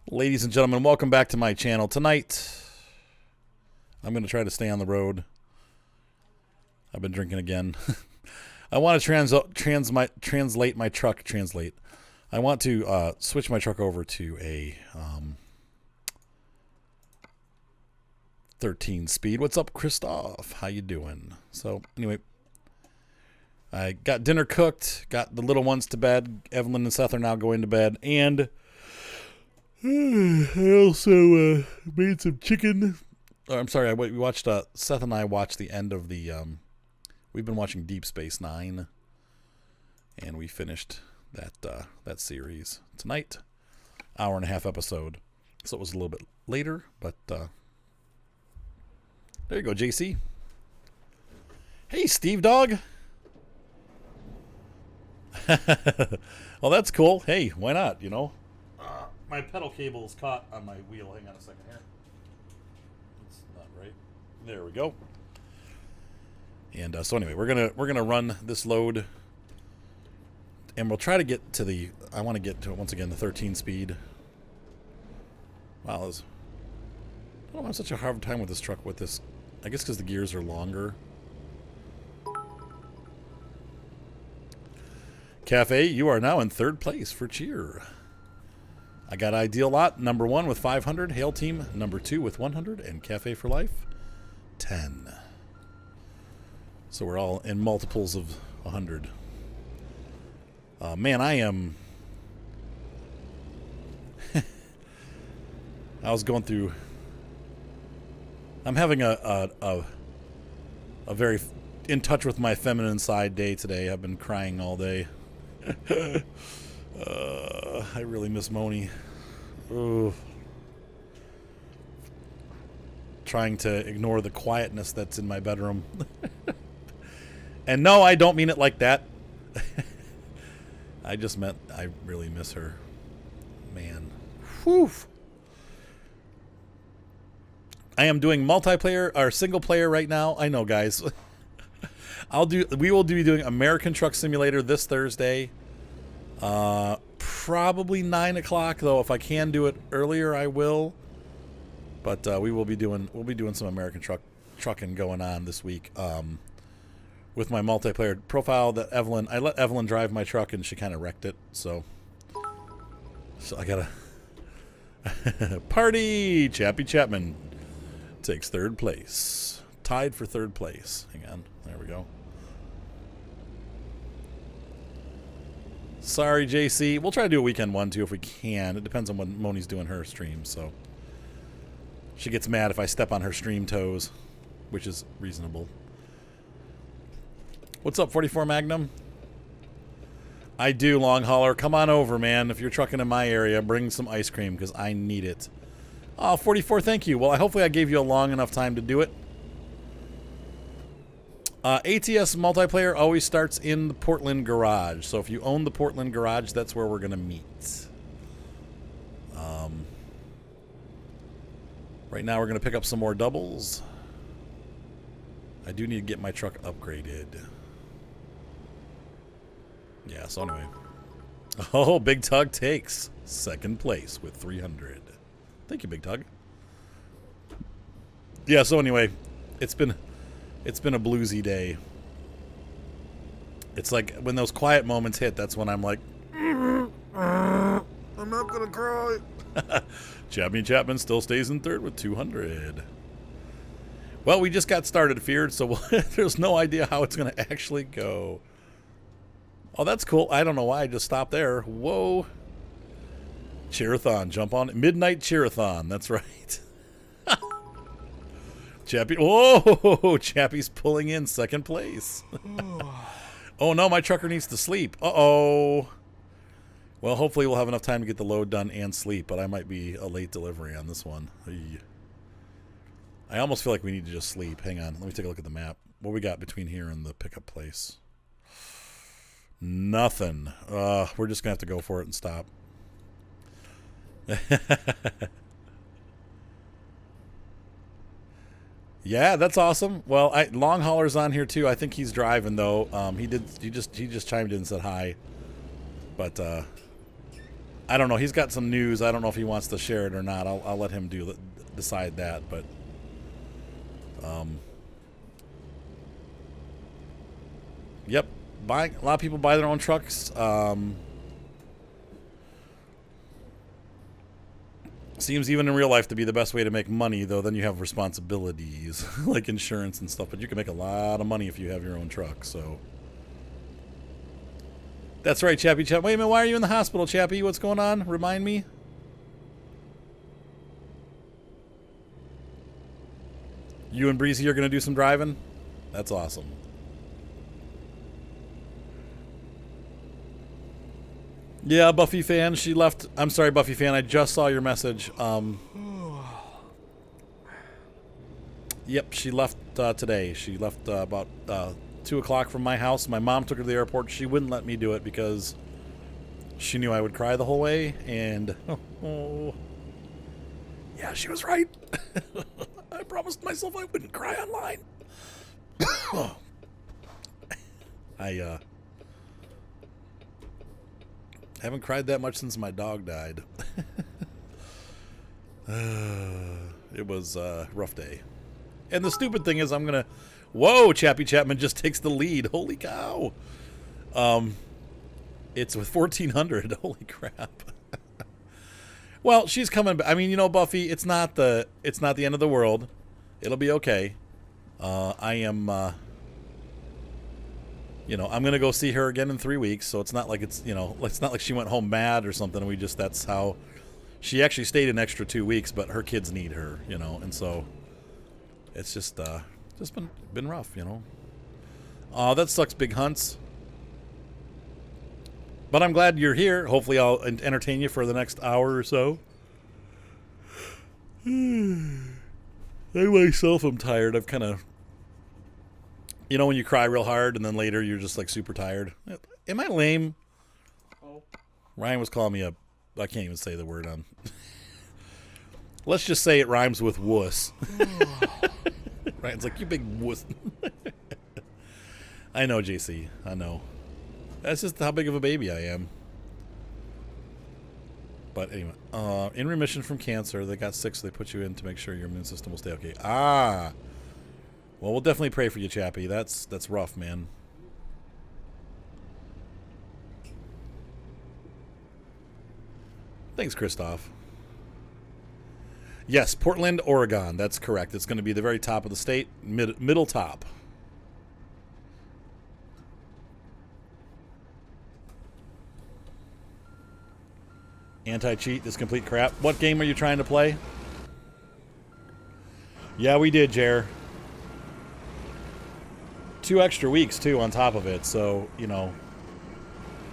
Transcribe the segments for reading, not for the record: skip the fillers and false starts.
Ladies and gentlemen, welcome back to my channel. Tonight, I'm going to try to stay on the road. I've been drinking again. I want to translate my truck. I want to switch my truck over to a 13 speed. What's up, Christoph? How you doing? So anyway, I got dinner cooked, got the little ones to bed. Evelyn and Seth are now going to bed, and I also made some chicken. Oh, I'm sorry, we watched, Seth and I watched the end of the, we've been watching Deep Space Nine, and we finished that series tonight. Hour and a half episode. So it was a little bit later, but there you go, JC. Hey, Steve Dog. Well, that's cool. Hey, why not, you know? My pedal cable is caught on my wheel. Hang on a second here. It's not right. There we go. And so anyway, we're gonna run this load, and we'll try to get to the. I want to get to once again the 13 speed. Wow, I don't know. I have such a hard time with this truck. With this, I guess because the gears are longer. Cafe, you are now in third place for cheer. I got Ideal Lot number 1 with 500, Hail Team number 2 with 100, and Cafe for Life 10. So we're all in multiples of 100. Man, I am. I was going through. I'm having a very in touch with my feminine side day today. I've been crying all day. I really miss Moni. Ooh. Trying to ignore the quietness that's in my bedroom. And no, I don't mean it like that. I just meant I really miss her. Man. Whew. I am doing multiplayer or single player right now. I know, guys. We will be doing American Truck Simulator this Thursday. Probably 9 o'clock, though. If I can do it earlier, I will. But we'll be doing some American trucking going on this week. With my multiplayer profile that I let Evelyn drive my truck, and she kind of wrecked it. So I gotta party. Chappie Chapman takes third place, tied for third place. Hang on, there we go. Sorry, JC. We'll try to do a weekend one, too, if we can. It depends on when Moni's doing her stream, so. She gets mad if I step on her stream toes, which is reasonable. What's up, 44 Magnum? I do, Long Hauler. Come on over, man. If you're trucking in my area, bring some ice cream, because I need it. Oh, 44, thank you. Well, hopefully I gave you a long enough time to do it. ATS multiplayer always starts in the Portland garage. So if you own the Portland garage, that's where we're going to meet. Right now we're going to pick up some more doubles. I do need to get my truck upgraded. Yeah, so anyway. Oh, Big Tug takes second place with 300. Thank you, Big Tug. Yeah, so anyway, it's been a bluesy day. It's like when those quiet moments hit, that's when I'm like, I'm not gonna cry. Chapman still stays in third with 200. Well, we just got started, Feared, so there's no idea how it's gonna actually go. Oh, that's cool. I don't know why I just stopped there. Whoa. Cheerathon, jump on. Midnight Cheerathon, that's right. Chappie, whoa, Chappie's pulling in second place. Oh no, my trucker needs to sleep. Uh-oh. Well, hopefully we'll have enough time to get the load done and sleep, but I might be a late delivery on this one. I almost feel like we need to just sleep. Hang on, let me take a look at the map. What we got between here and the pickup place? Nothing. We're just gonna have to go for it and stop. Yeah, that's awesome. Well, Long Hauler's on here too. I think he's driving though. He just chimed in and said hi. But I don't know. He's got some news. I don't know if he wants to share it or not. I'll let him decide that. But yep, a lot of people buy their own trucks. Seems even in real life to be the best way to make money, though. Then you have responsibilities like insurance and stuff. But you can make a lot of money if you have your own truck. So that's right, Chappie. Wait a minute, why are you in the hospital, Chappie? What's going on? Remind me. You and Breezy are going to do some driving? That's awesome. Yeah, Buffy fan, she left. I'm sorry, Buffy fan, I just saw your message. Yep, she left today. She left about 2 o'clock from my house. My mom took her to the airport. She wouldn't let me do it because she knew I would cry the whole way. And, yeah, she was right. I promised myself I wouldn't cry online. I haven't cried that much since my dog died. It was a rough day. And the stupid thing is I'm going to... Whoa, Chappie Chapman just takes the lead. Holy cow. It's with 1,400. Holy crap. Well, she's coming... I mean, you know, Buffy, it's not the end of the world. It'll be okay. I am... you know, I'm going to go see her again in 3 weeks, so it's not like it's, you know, it's not like she went home mad or something. We just, that's how, she actually stayed an extra 2 weeks, but her kids need her, you know, and so it's just been rough, you know. That sucks, Big Hunts. But I'm glad you're here. Hopefully I'll entertain you for the next hour or so. I myself am tired. I've kind of... You know when you cry real hard and then later you're just like super tired? Am I lame? Oh. Ryan was calling me a... I can't even say the word on... Let's just say it rhymes with wuss. Ryan's like, you big wuss. I know, JC. I know. That's just how big of a baby I am. But anyway, in remission from cancer. They got sick, so they put you in to make sure your immune system will stay okay. Ah! Well, we'll definitely pray for you, Chappie. That's rough, man. Thanks, Christoph. Yes, Portland, Oregon. That's correct. It's going to be the very top of the state, middle top. Anti-cheat is complete crap. What game are you trying to play? Yeah, we did, Jer. 2 extra weeks, too, on top of it. So, you know,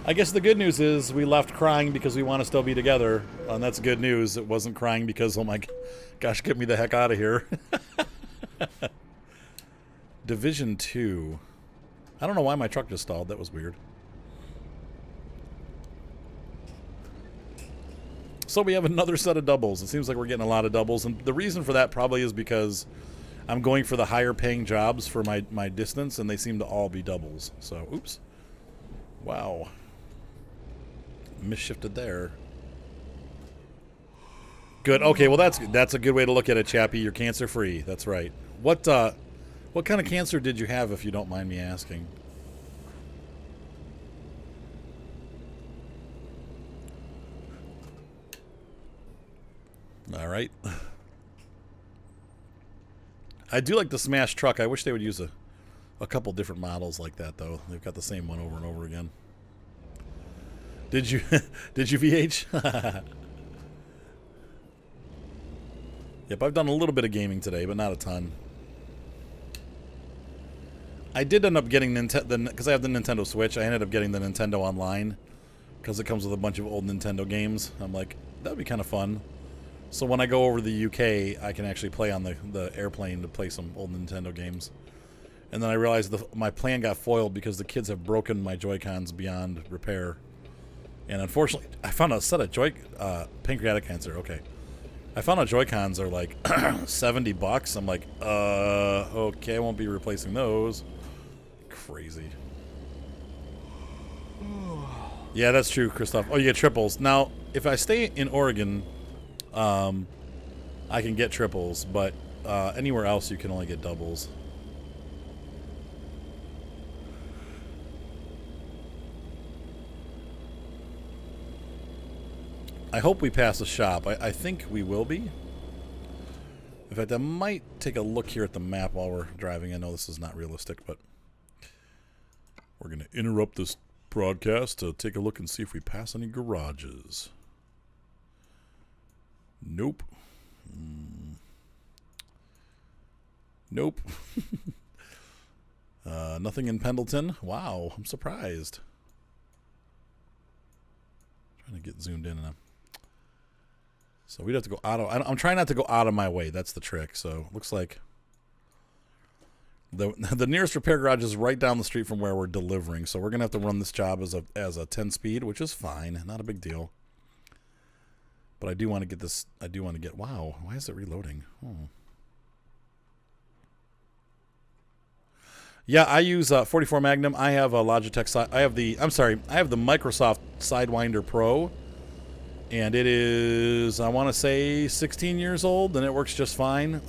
I guess the good news is we left crying because we want to still be together. And that's good news. It wasn't crying because, oh my gosh, get me the heck out of here. Division 2. I don't know why my truck just stalled. That was weird. So we have another set of doubles. It seems like we're getting a lot of doubles. And the reason for that probably is because I'm going for the higher paying jobs for my distance, and they seem to all be doubles. So, oops. Wow. Misshifted there. Good. Okay, well that's a good way to look at it, Chappie. You're cancer free. That's right. What kind of cancer did you have, if you don't mind me asking? All right. I do like the Smash truck. I wish they would use a couple different models like that, though. They've got the same one over and over again. Did you VH? Yep, I've done a little bit of gaming today, but not a ton. I did end up getting because I have the Nintendo Switch. I ended up getting the Nintendo Online because it comes with a bunch of old Nintendo games. I'm like, that would be kind of fun. So when I go over to the UK, I can actually play on the airplane to play some old Nintendo games. And then I realized my plan got foiled because the kids have broken my Joy-Cons beyond repair. And unfortunately, I found a set of pancreatic cancer. Okay. I found out Joy-Cons are like $70. I'm like, okay, I won't be replacing those. Crazy. Yeah, that's true, Christoph. Oh, you get triples. Now, if I stay in Oregon, I can get triples, but anywhere else you can only get doubles. I hope we pass the shop. I think we will be. In fact, I might take a look here at the map while we're driving. I know this is not realistic, but we're going to interrupt this broadcast to take a look and see if we pass any garages. Nope. Nope. Nothing in Pendleton. Wow, I'm surprised. Trying to get zoomed in. So we'd have to go out of... I'm trying not to go out of my way. That's the trick. So looks like the nearest repair garage is right down the street from where we're delivering. So we're going to have to run this job as a 10-speed, which is fine. Not a big deal. But I do want to get this... I do want to get... Wow, why is it reloading? Oh. Yeah, I use 44 Magnum. I have a Logitech side. I have the Microsoft Sidewinder Pro, and it is, I want to say, 16 years old, and it works just fine.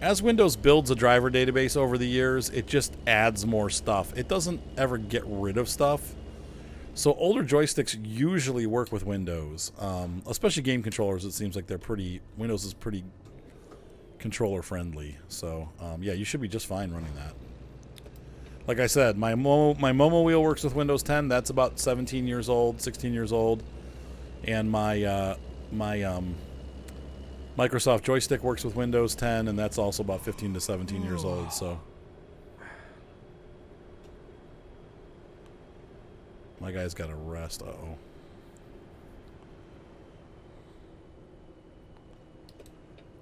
As Windows builds a driver database over the years, it just adds more stuff. It doesn't ever get rid of stuff. So older joysticks usually work with Windows, especially game controllers. It seems like Windows is pretty controller friendly. So yeah, you should be just fine running that. Like I said, my Momo wheel works with Windows 10. That's about 17 years old, 16 years old, and my Microsoft joystick works with Windows 10, and that's also about 15 to 17 years old. So my guy's got to rest. Uh-oh.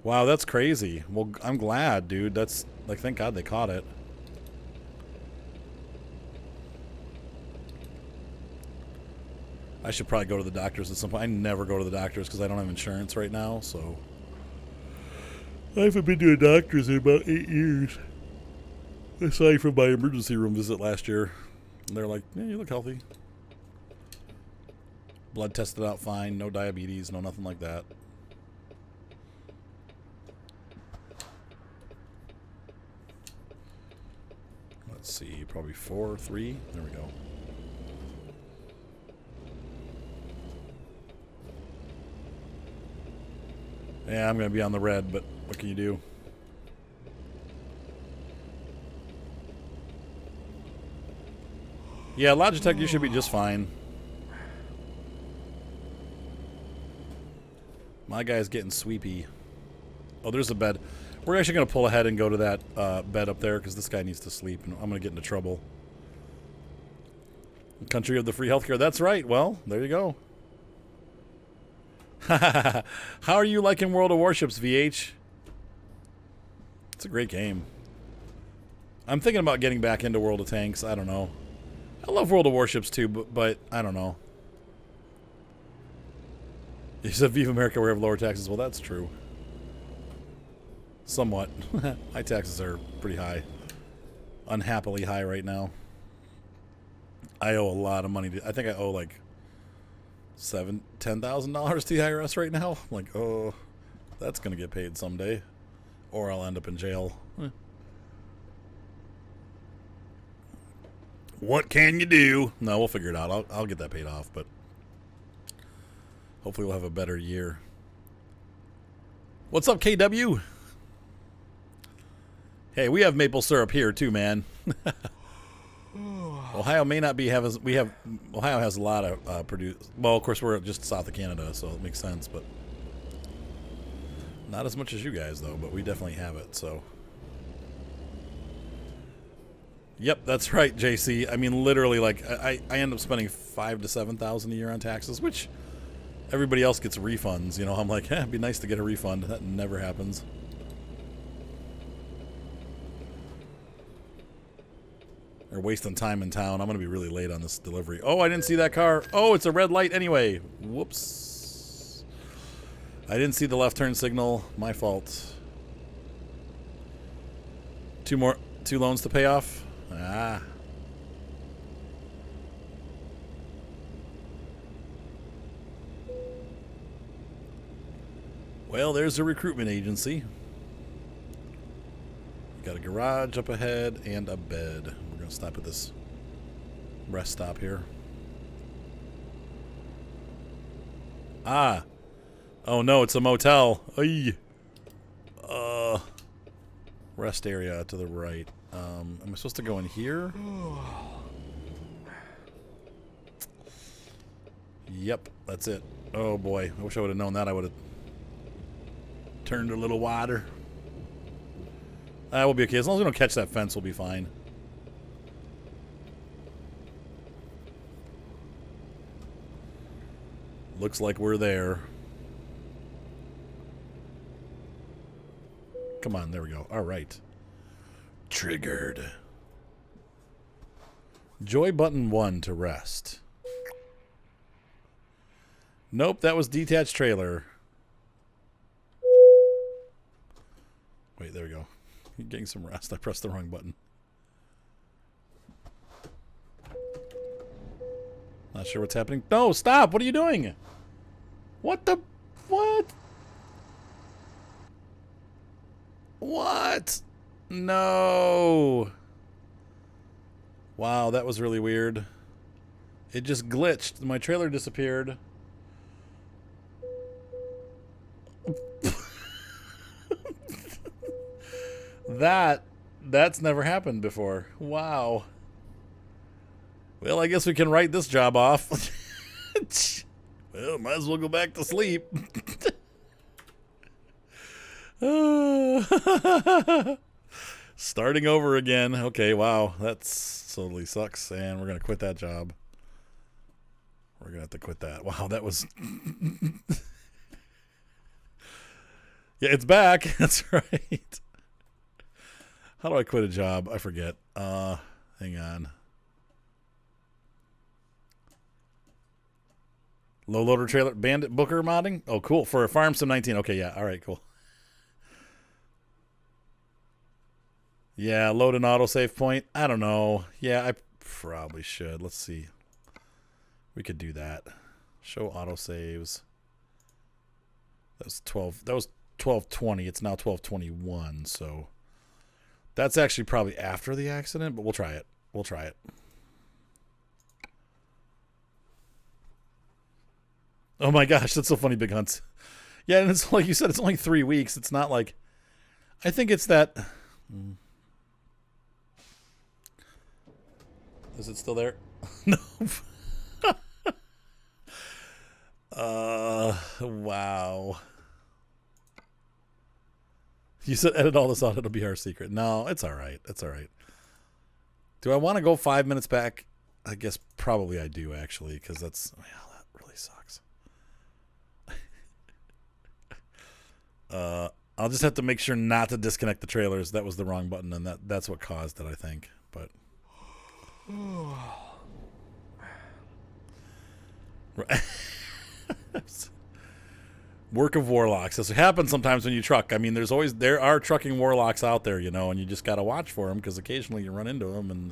Wow, that's crazy. Well, I'm glad, dude. That's, like, thank God they caught it. I should probably go to the doctors at some point. I never go to the doctors because I don't have insurance right now, so. I haven't been to a doctor's in about 8 years. Aside from my emergency room visit last year. And they're like, yeah, you look healthy. Blood tested out fine. No diabetes, no nothing like that. Let's see, probably 4 or 3. There we go. Yeah, I'm going to be on the red, but what can you do? Yeah, Logitech, you should be just fine. My guy's getting sweepy. Oh, there's a bed. We're actually going to pull ahead and go to that bed up there because this guy needs to sleep, and I'm going to get into trouble. Country of the free healthcare. That's right. Well, there you go. How are you liking World of Warships, VH? It's a great game. I'm thinking about getting back into World of Tanks. I don't know. I love World of Warships too, but I don't know. You said Viva America, we have lower taxes. Well, that's true. Somewhat. My taxes are pretty high. Unhappily high right now. I owe a lot of money. I think I owe like $10,000 to the IRS right now. I'm like, oh, that's going to get paid someday. Or I'll end up in jail. What can you do? No, we'll figure it out. I'll get that paid off, but hopefully we'll have a better year. What's up, KW? Hey, we have maple syrup here too, man. Ohio may not be Ohio has a lot of produce. Well, of course we're just south of Canada, so it makes sense, but not as much as you guys though. But we definitely have it. So, yep, that's right, JC. I mean, literally, like I end up spending $5,000 to $7,000 a year on taxes, which everybody else gets refunds. You know, I'm like, it'd be nice to get a refund. That never happens. They're wasting time in town. I'm going to be really late on this delivery. Oh, I didn't see that car. Oh, it's a red light anyway. Whoops. I didn't see the left turn signal. My fault. 2 loans to pay off. Ah. Well, there's a recruitment agency. Got a garage up ahead and a bed. We're going to stop at this rest stop here. Ah. Oh no, it's a motel. Ay. Rest area to the right. Am I supposed to go in here? Yep, that's it. Oh boy, I wish I would have known that. I would have turned a little wider. That will be okay. As long as we don't catch that fence, we'll be fine. Looks like we're there. Come on, there we go. All right. Triggered. Joy button 1 to rest. Nope, that was detached trailer. Wait, there we go. You're getting some rest. I pressed the wrong button. Not sure what's happening. No, stop! What are you doing? What the... What? What? No. Wow, that was really weird. It just glitched. My trailer disappeared. That's never happened before. Wow. Well, I guess we can write this job off. Well, might as well go back to sleep. Starting over again. Okay, wow. That totally sucks. And we're going to quit that job. We're going to have to quit that. Wow, that was... Yeah, it's back. That's right. How do I quit a job? I forget. Hang on. Low loader trailer. Bandit Booker modding? Oh, cool. For a Farm Sim 19. Okay, yeah. All right, cool. Yeah, load an autosave point. I don't know. Yeah, I probably should. Let's see. We could do that. Show autosaves. That was 12. That was 12:20. It's now 12:21. So that's actually probably after the accident, but we'll try it. We'll try it. Oh my gosh, that's so funny, Big Hunts. Yeah, and it's like you said, it's only 3 weeks. It's not like... I think it's that... Is it still there? No. Wow. You said edit all this out, it'll be our secret. No, it's all right. It's all right. Do I want to go 5 minutes back? I guess probably I do, actually, because that's... Well, that really sucks. I'll just have to make sure not to disconnect the trailers. That was the wrong button, and that's what caused it, I think. But... Work of warlocks. This happens sometimes when you truck. I mean, there are trucking warlocks out there, you know, and you just got to watch for them because occasionally you run into them and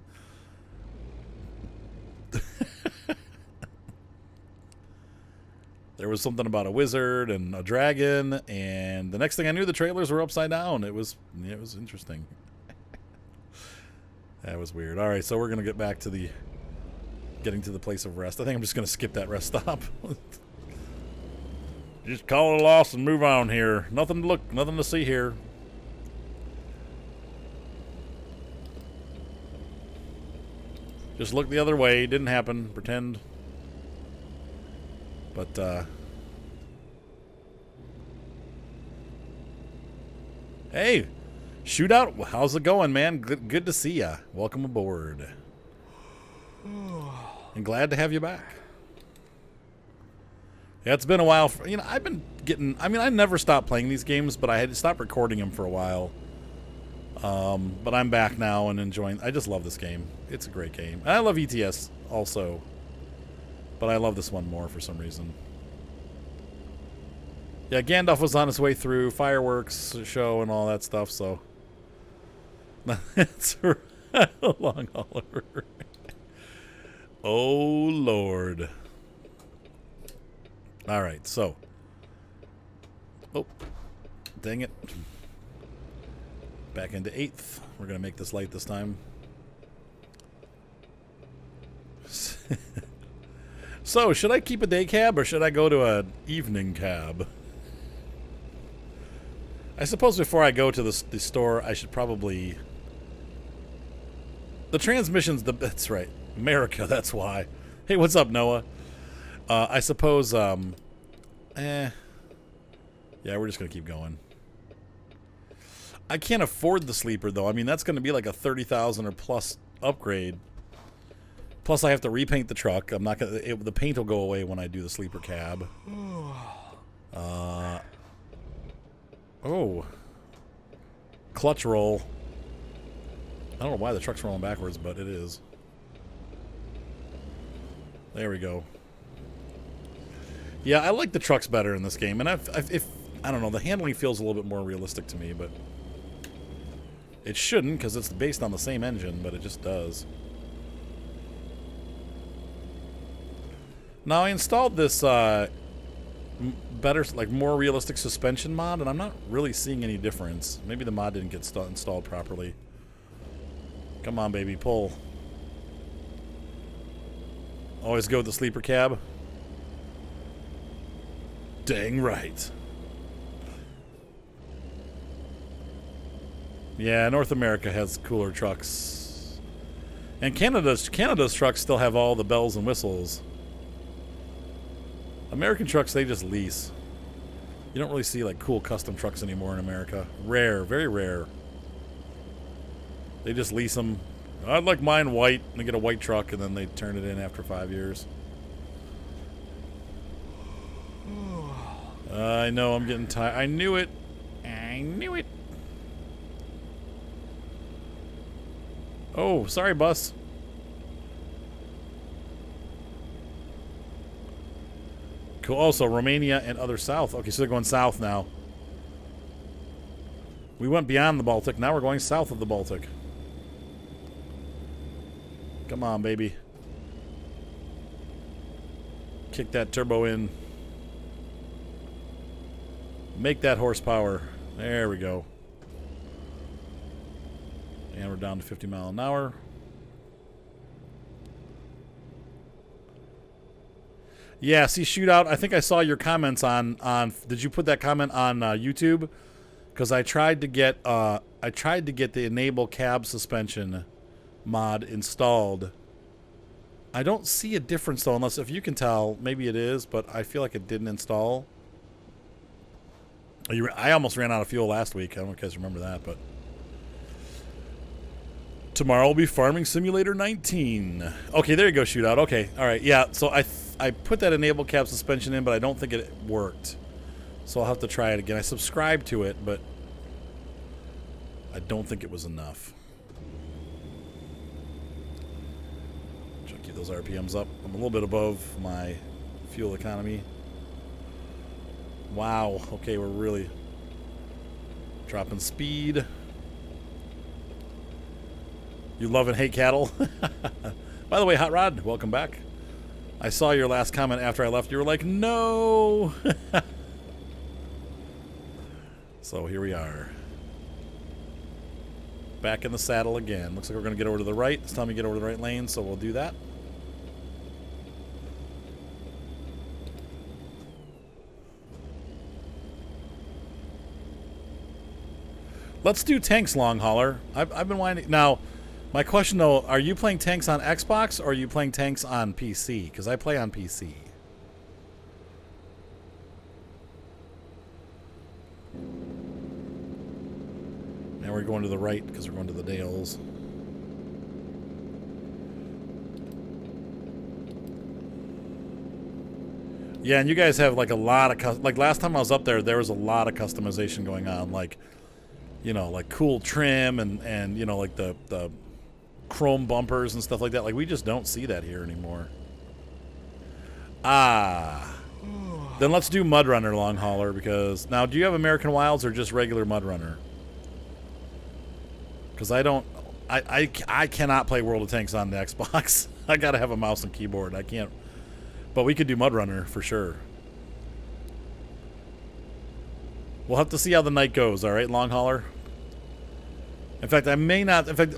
there was something about a wizard and a dragon, and the next thing I knew, the trailers were upside down. It was interesting. That was weird. All right, so we're gonna get back to getting to the place of rest. I think I'm just gonna skip that rest stop. Just call it a loss and move on here. Nothing to see here. Just look the other way. Didn't happen. Pretend. But, hey, shootout. How's it going, man? Good to see ya. Welcome aboard. And glad to have you back. Yeah, it's been a while. I've been getting... I mean, I never stopped playing these games, but I had to stop recording them for a while. But I'm back now and enjoying... I just love this game. It's a great game. And I love ETS also. But I love this one more for some reason. Yeah, Gandalf was on his way through. Fireworks show and all that stuff, so... That's right. Long hauler. Oh, Lord. All right, so... Oh, Dang it. Back into 8th. We're going to make this light this time. So, should I keep a day cab or should I go to an evening cab? I suppose before I go to the store, I should probably... The transmission's the... That's right. America, that's why. Hey, what's up, Noah? I suppose, Yeah, we're just going to keep going. I can't afford the sleeper, though. I mean, that's going to be like a $30,000 or plus upgrade. Plus, I have to repaint the truck. I'm not going to... The paint will go away when I do the sleeper cab. Oh. Clutch roll. I don't know why the truck's rolling backwards, but it is. There we go. Yeah, I like the trucks better in this game. And if I don't know, the handling feels a little bit more realistic to me, but... It shouldn't, because it's based on the same engine, but it just does. Now, I installed this better, like, more realistic suspension mod, and I'm not really seeing any difference. Maybe the mod didn't get installed properly. Come on, baby, pull. Always go with the sleeper cab. Dang right. Yeah, North America has cooler trucks. And Canada's trucks still have all the bells and whistles. American trucks, they just lease. You don't really see like cool custom trucks anymore in America. Rare, very rare. They just lease them. I'd like mine white. They get a white truck and then they turn it in after 5 years. I know, I'm getting tired. I knew it. I knew it. Oh, sorry, bus. Cool. Also, Romania and other south. Okay, so they're going south now. We went beyond the Baltic. Now we're going south of the Baltic. Come on, baby. Kick that turbo in. Make that horsepower. There we go. And we're down to 50 miles an hour. Yeah, see, Shootout, I think I saw your comments on did you put that comment on YouTube? Because I tried to get the enable cab suspension mod installed. I don't see a difference though, unless if you can tell, maybe it is, but I feel like it didn't install. I almost ran out of fuel last week. I don't know if you guys remember that, but tomorrow will be Farming Simulator 19. Okay, there you go, Shootout. Okay, all right, yeah. So I put that enable cab suspension in, but I don't think it worked. So I'll have to try it again. I subscribed to it, but I don't think it was enough. Try to keep those RPMs up. I'm a little bit above my fuel economy. Wow. Okay, we're really dropping speed. You love and hate cattle. By the way, Hot Rod, welcome back. I saw your last comment after I left. You were like, no. So here we are. Back in the saddle again. Looks like we're going to get over to the right. It's time to get over to the right lane, so we'll do that. Let's do tanks, long hauler. I've been winding... Now, my question, though, are you playing tanks on Xbox or are you playing tanks on PC? Because I play on PC. Now we're going to the right because we're going to the Dales. Yeah, and you guys have like a lot of... Like last time I was up there, there was a lot of customization going on. Like, you know, like cool trim and you know, like the chrome bumpers and stuff like that. Like, we just don't see that here anymore. Ah. Then let's do Mud Runner, long hauler, because... Now, do you have American Wilds or just regular Mud Runner? Because I don't... I cannot play World of Tanks on the Xbox. I gotta have a mouse and keyboard. I can't... But we could do Mud Runner, for sure. We'll have to see how the night goes, all right, long hauler? In fact, I may not. In fact,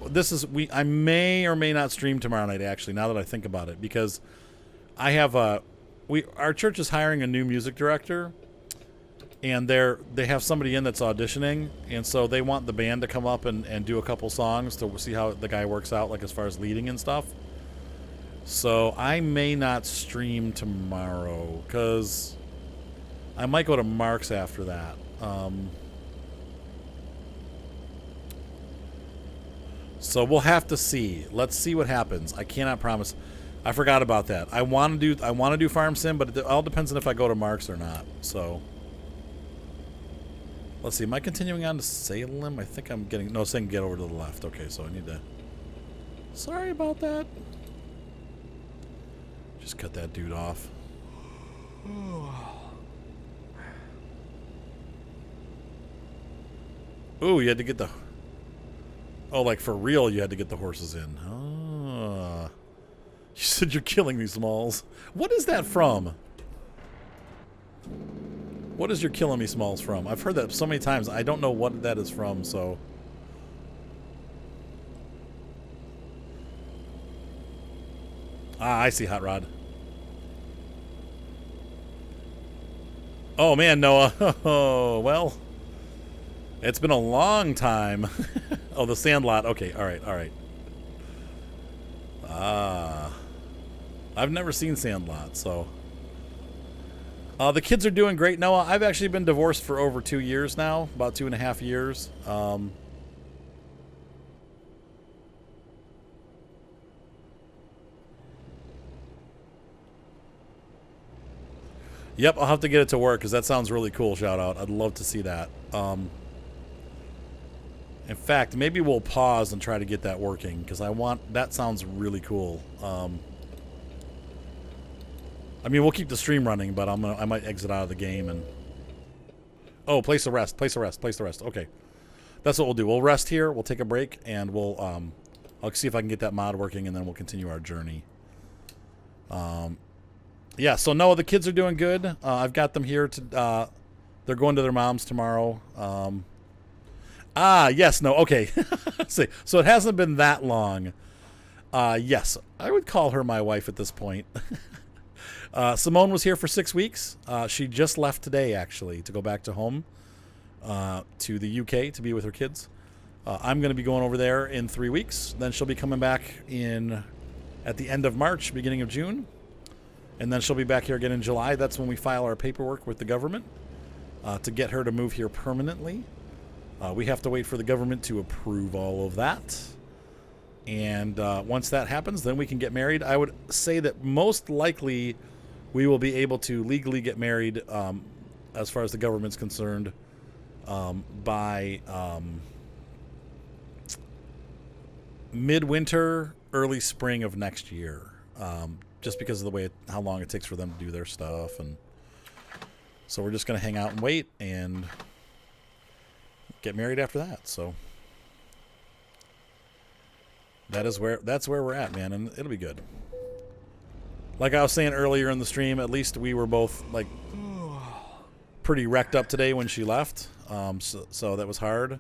I may or may not stream tomorrow night. Actually, now that I think about it, because I have our church is hiring a new music director, and they have somebody in that's auditioning, and so they want the band to come up and do a couple songs to see how the guy works out, like as far as leading and stuff. So I may not stream tomorrow because I might go to Mark's after that. So we'll have to see. Let's see what happens. I cannot promise. I forgot about that. I want to do Farm Sim, but it all depends on if I go to Mark's or not. So let's see. Am I continuing on to Salem? I think I'm getting saying get over to the left. Okay, so I need to. Sorry about that. Just cut that dude off. Ooh, you had to get the. Oh, like for real, you had to get the horses in. Ah. You said you're killing me, Smalls. What is that from? What is your killing me, Smalls from? I've heard that so many times. I don't know what that is from, so. Ah, I see, Hot Rod. Oh, man, Noah. Oh, well. It's been a long time. Oh, the Sandlot. Okay, all right. Ah. I've never seen Sandlot, so. The kids are doing great, Noah. I've actually been divorced for over 2 years now, about 2.5 years. Yep, I'll have to get it to work because that sounds really cool, shout out. I'd love to see that. In fact, maybe we'll pause and try to get that working because that sounds really cool. I mean, we'll keep the stream running, but I might exit out of the game and. Oh, place a rest. Okay, that's what we'll do. We'll rest here. We'll take a break and we'll I'll see if I can get that mod working and then we'll continue our journey. Yeah. So no, the kids are doing good. I've got them here to. They're going to their mom's tomorrow. Yes, no, okay. See, so it hasn't been that long. Yes, I would call her my wife at this point. Simone was here for 6 weeks. She just left today, actually, to go back to home, to the UK to be with her kids. I'm going to be going over there in 3 weeks. Then she'll be coming back at the end of March, beginning of June. And then she'll be back here again in July. That's when we file our paperwork with the government to get her to move here permanently. We have to wait for the government to approve all of that. And once that happens, then we can get married. I would say that most likely we will be able to legally get married, as far as the government's concerned, by midwinter, early spring of next year. Just because of the way how long it takes for them to do their stuff. And so we're just going to hang out and wait and get married after that. So that's where we're at, man, and it'll be good. Like I was saying earlier in the stream, at least we were both like pretty wrecked up today when she left. So that was hard.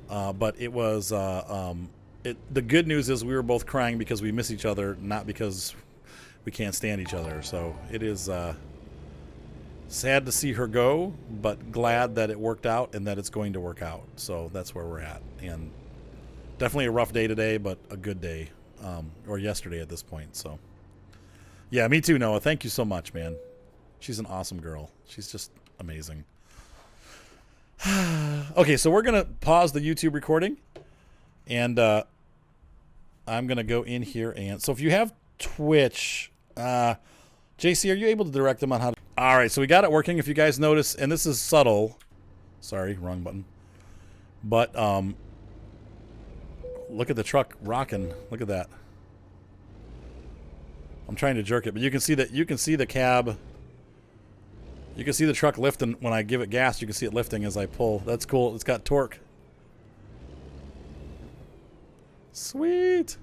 But it was the good news is we were both crying because we miss each other, not because we can't stand each other. So it is sad to see her go, but glad that it worked out and that it's going to work out. So that's where we're at. And definitely a rough day today, but a good day, or yesterday at this point. So yeah, me too, Noah. Thank you so much, man. She's an awesome girl. She's just amazing. Okay, so we're going to pause the YouTube recording, and I'm going to go in here. And so if you have Twitch, JC, are you able to direct them on how to... All right, so we got it working. If you guys notice, and this is subtle. Sorry, wrong button. But look at the truck rocking. Look at that. I'm trying to jerk it, but you can see that. You can see the cab. You can see the truck lifting when I give it gas. You can see it lifting as I pull. That's cool. It's got torque. Sweet.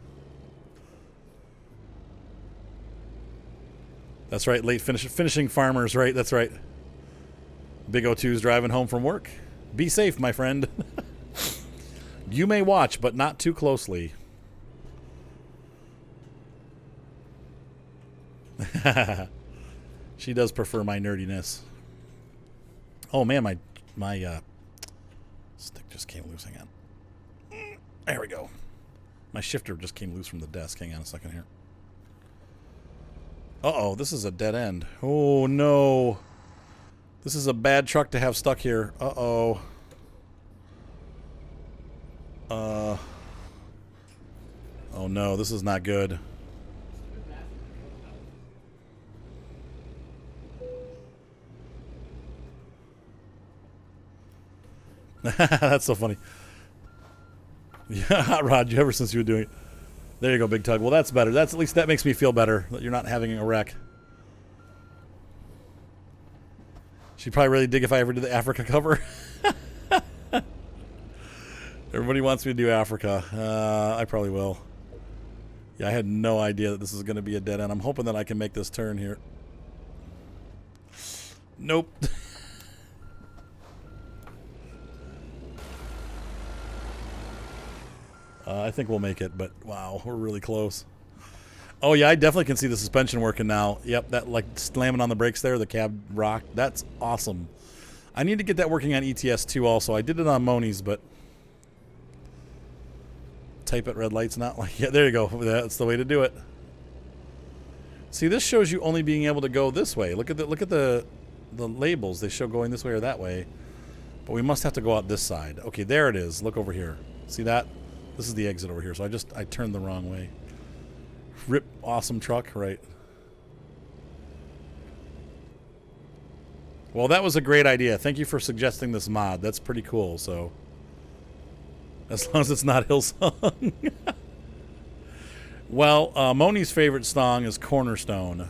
That's right. Late finishing farmers, right? That's right. Big O2's driving home from work. Be safe, my friend. You may watch, but not too closely. She does prefer my nerdiness. Oh man, my stick just came loose. Hang on. There we go. My shifter just came loose from the desk. Hang on a second here. Uh-oh, this is a dead end. Oh no. This is a bad truck to have stuck here. Uh-oh. Oh no, this is not good. That's so funny. Yeah, hot rod you ever since you were doing it. There you go, Big Tug. Well, that's better. That's at least that makes me feel better that you're not having a wreck. She'd probably really dig if I ever did the Africa cover. Everybody wants me to do Africa. I probably will. Yeah, I had no idea that this is going to be a dead end. I'm hoping that I can make this turn here. Nope. I think we'll make it, but wow, we're really close. Oh yeah, I definitely can see the suspension working now. Yep, that like slamming on the brakes there, the cab rock. That's awesome. I need to get that working on ETS 2 also. I did it on Moni's, but type at red lights, not like, yeah, there you go. That's the way to do it. See, this shows you only being able to go this way. Look at the labels. They show going this way or that way. But we must have to go out this side. Okay, there it is. Look over here. See that? This is the exit over here. So I turned the wrong way. Rip, awesome truck, right? Well, that was a great idea. Thank you for suggesting this mod. That's pretty cool. So, as long as it's not Hillsong. Well, Moni's favorite song is Cornerstone.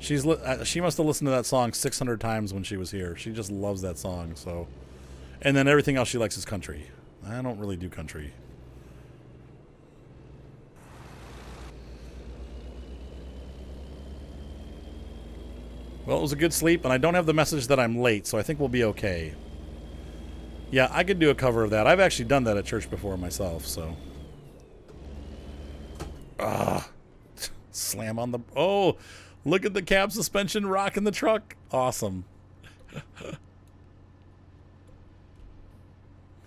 She must have listened to that song 600 times when she was here. She just loves that song. So, and then everything else she likes is country. I don't really do country. Well, it was a good sleep, and I don't have the message that I'm late, so I think we'll be okay. Yeah, I could do a cover of that. I've actually done that at church before myself, so. Slam on the... Oh, look at the cab suspension rocking the truck. Awesome.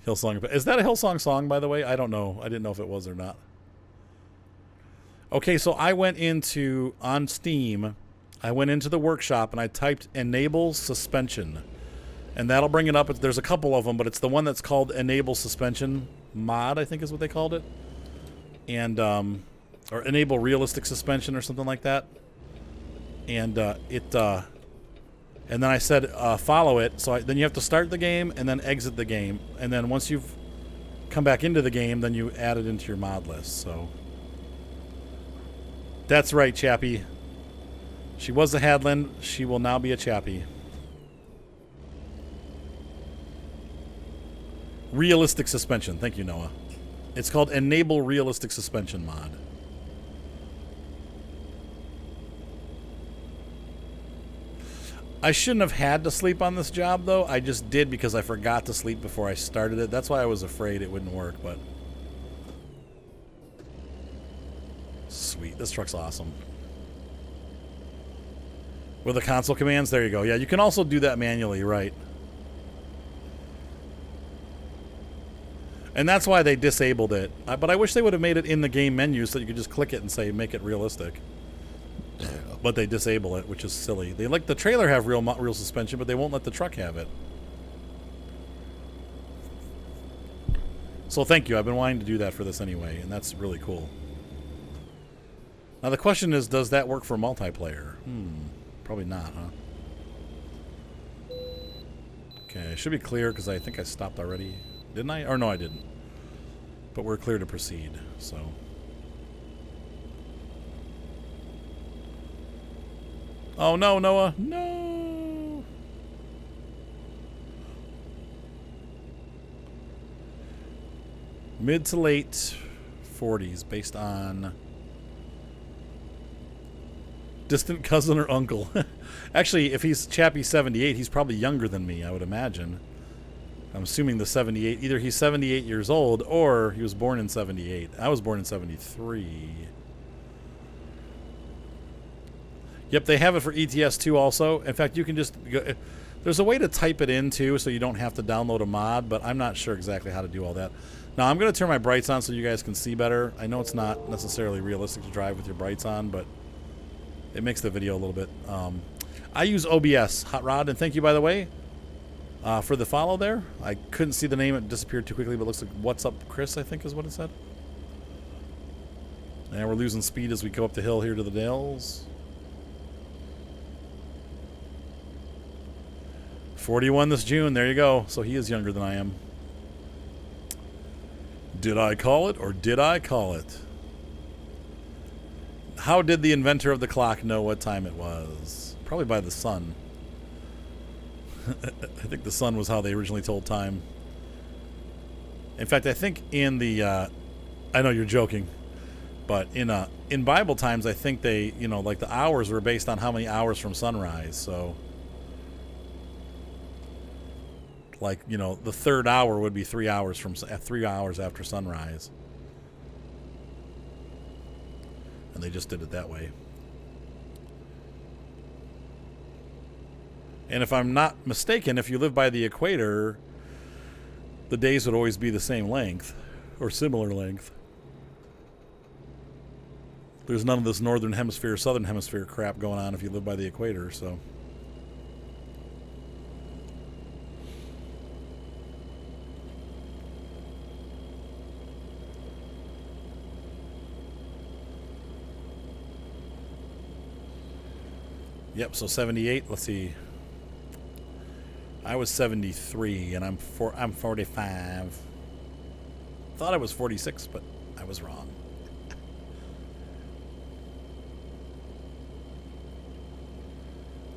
Hillsong. Is that a Hillsong song, by the way? I don't know. I didn't know if it was or not. Okay, so I went into, on Steam... I went into the workshop and I typed enable suspension, and that'll bring it up. There's a couple of them, but it's the one that's called enable suspension mod, I think is what they called it, and or enable realistic suspension or something like that. And and then I said follow it. So then you have to start the game and then exit the game, and then once you've come back into the game, then you add it into your mod list. So that's right, Chappie. She was a Hadland. She will now be a Chappie. Realistic suspension. Thank you, Noah. It's called Enable Realistic Suspension mod. I shouldn't have had to sleep on this job, though. I just did because I forgot to sleep before I started it. That's why I was afraid it wouldn't work, but... Sweet. This truck's awesome. With the console commands, there you go. Yeah, you can also do that manually, right? And that's why they disabled it. But I wish they would have made it in the game menu so you could just click it and say, make it realistic. But they disable it, which is silly. They let the trailer have real suspension, but they won't let the truck have it. So thank you. I've been wanting to do that for this anyway, and that's really cool. Now the question is, does that work for multiplayer? Probably not, huh? Okay, it should be clear because I think I stopped already. Didn't I? Or no, I didn't. But we're clear to proceed, so. Oh no, Noah. No! Mid to late 40s based on Distant cousin or uncle. Actually, if he's Chappie 78, he's probably younger than me, I would imagine. I'm assuming the 78, either he's 78 years old or he was born in 78. I was born in 73. Yep, they have it for ETS2 also. In fact, you can just go, there's a way to type it in too, so you don't have to download a mod, but I'm not sure exactly how to do all that. Now, I'm going to turn my brights on so you guys can see better. I know it's not necessarily realistic to drive with your brights on, but it makes the video a little bit. I use OBS, Hot Rod, and thank you, by the way, for the follow there. I couldn't see the name. It disappeared too quickly, but it looks like What's Up Chris, I think is what it said. And we're losing speed as we go up the hill here to the Dales. 41 this June. There you go. So he is younger than I am. Did I call it or did I call it? How did the inventor of the clock know what time it was? Probably by the sun. I think the sun was how they originally told time. In fact, I think in the I know you're joking, but in Bible times, I think they, you know, like the hours were based on how many hours from sunrise. So like, you know, the third hour would be 3 hours from 3 hours after sunrise. And they just did it that way. And if I'm not mistaken, if you live by the equator, the days would always be the same length or similar length. There's none of this northern hemisphere, southern hemisphere crap going on if you live by the equator, so. Yep, so 78, let's see. I was 73 and I'm 45. Thought I was 46, but I was wrong.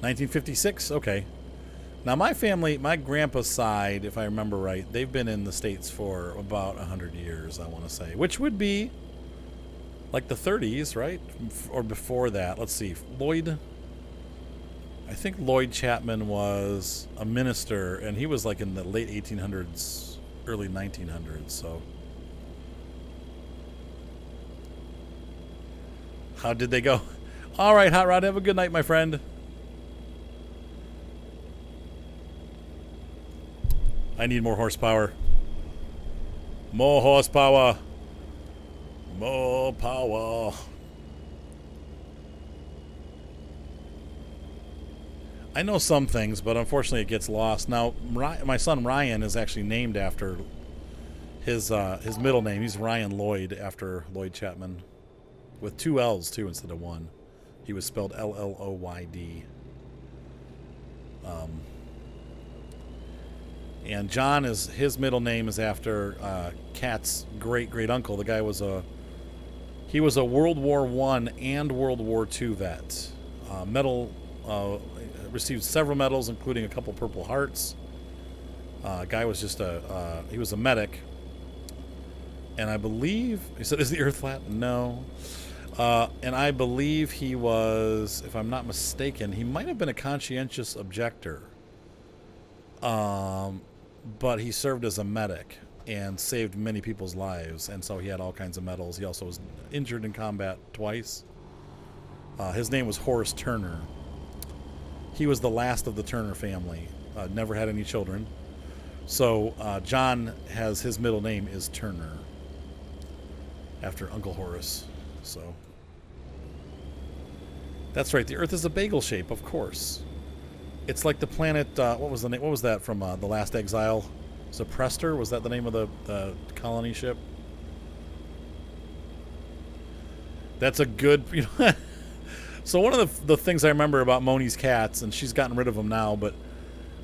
$1956, okay. Now my family, my grandpa's side, if I remember right, they've been in the States for about 100 years, I want to say. Which would be like the 30s, right? Or before that. Let's see, I think Lloyd Chapman was a minister, and he was like in the late 1800s, early 1900s, so. How did they go? All right, Hot Rod, have a good night, my friend. I need more horsepower. More horsepower. More power. I know some things, but unfortunately it gets lost. Now, my son Ryan is actually named after his middle name. He's Ryan Lloyd, after Lloyd Chapman, with 2 L's too instead of 1. He was spelled L-L-O-Y-D. And John his middle name is after Kat's great uncle. The guy was he was a World War I and World War II vet. Received several medals, including a couple Purple Hearts. Guy was just he was a medic. And I believe, he said, is the earth flat? No. And I believe he was, if I'm not mistaken, he might have been a conscientious objector. But he served as a medic and saved many people's lives. And so he had all kinds of medals. He also was injured in combat twice. His name was Horace Turner. He was the last of the Turner family. Never had any children. So John has, his middle name is Turner, after Uncle Horace. So that's right. The Earth is a bagel shape, of course. It's like the planet. What was the name? What was that from The Last Exile? Prester? Was that the name of the colony ship? That's a good. You know. So one of the things I remember about Moni's cats, and she's gotten rid of them now, but